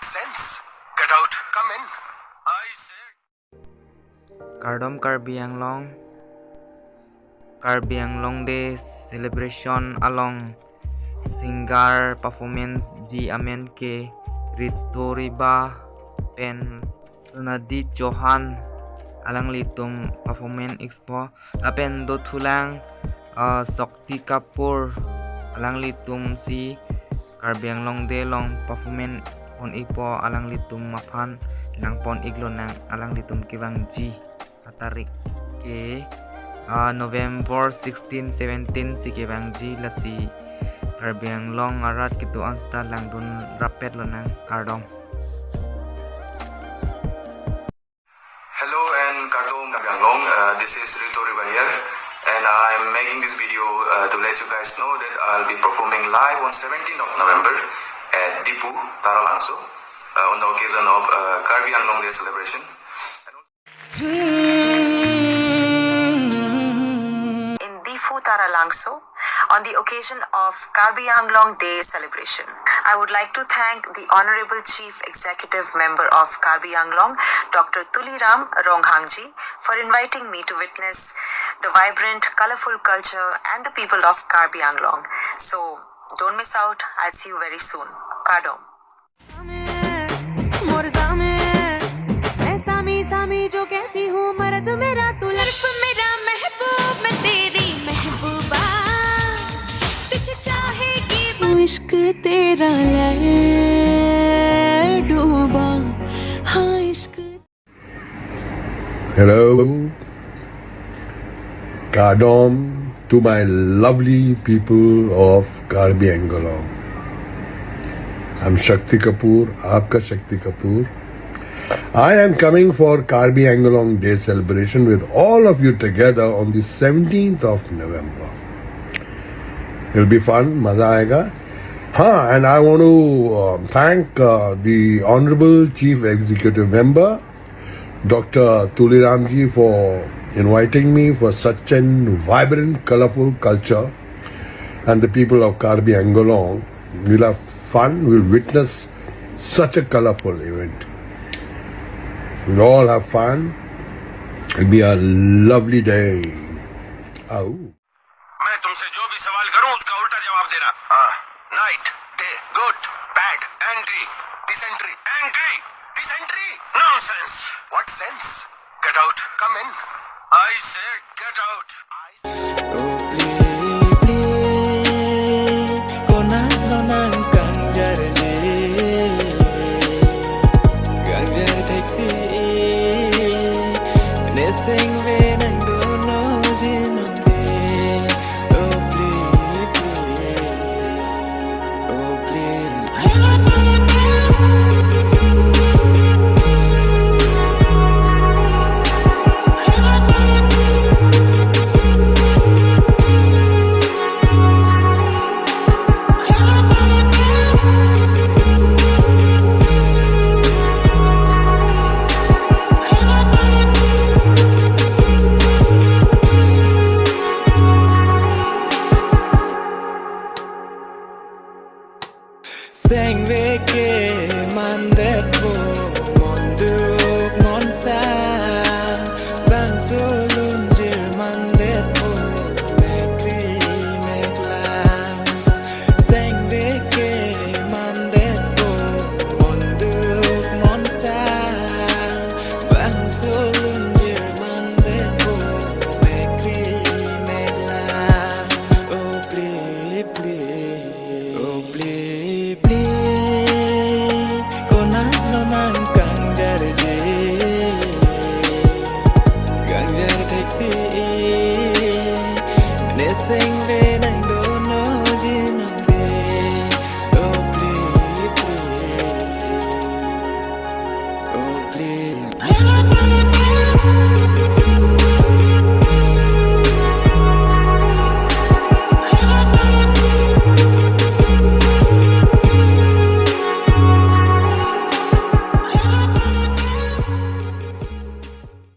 sense? Get out. Come in. I said. Karbi Anglong Day celebration along singer performance G Amen ke Rito Riba pen sunidhi Chauhan alang litum performance expo apen do thulang Shakti Kapoor alang litum si Karbi Anglong Day long performance on ipo alang litum mapan lang pon iglo nang alang litum kibang G katarik ke November 16, 17 si kibang G la si Karbi Anglong arat kitu ansta lang dun rapet lo nang kardom. Hello and Kardom Anglong. This is Rito Riba here, and I'm making this video to let you guys know that I'll be performing live on 17th of November at Dipu, Taralangso, on the occasion of Karbi Anglong Day celebration. In Dipu, Taralangso, on the occasion of Karbi Anglong Day celebration. I would like to thank the Honorable Chief Executive Member of Karbi Anglong, Dr. Tuliram Ronghangji, for inviting me to witness the vibrant, colorful culture and the people of Karbi Anglong. So, don't miss out. I'll see you very soon. Kardom. सामी जो कहती हूँ मर्द मेरा तू लड़क मेरा महबूब मैं तेरी महबूबा तुझे चाहेगी वो इश्क तेरा ले डूबा हाँ इश्क. Hello, Kardom to my lovely people of Karbi Anglong. I'm Shakti Kapoor, आपका Shakti Kapoor. I am coming for Karbi Anglong Day celebration with all of you together on the 17th of November. It'll be fun, maza aayega. And I want to thank the Honorable Chief Executive Member, Dr. Tuliramji, for inviting me for such a vibrant, colorful culture, and the people of Karbi Anglong. We'll have fun, we'll witness such a colorful event. We'll all have fun. It'll be a lovely day. Oh. मैं तुमसे जो भी सवाल करूं उसका उल्टा जवाब देना. Night, day, good, bad, entry, dysentery, entry, dysentery. Nonsense. What sense? Get out. Come in. I said get out.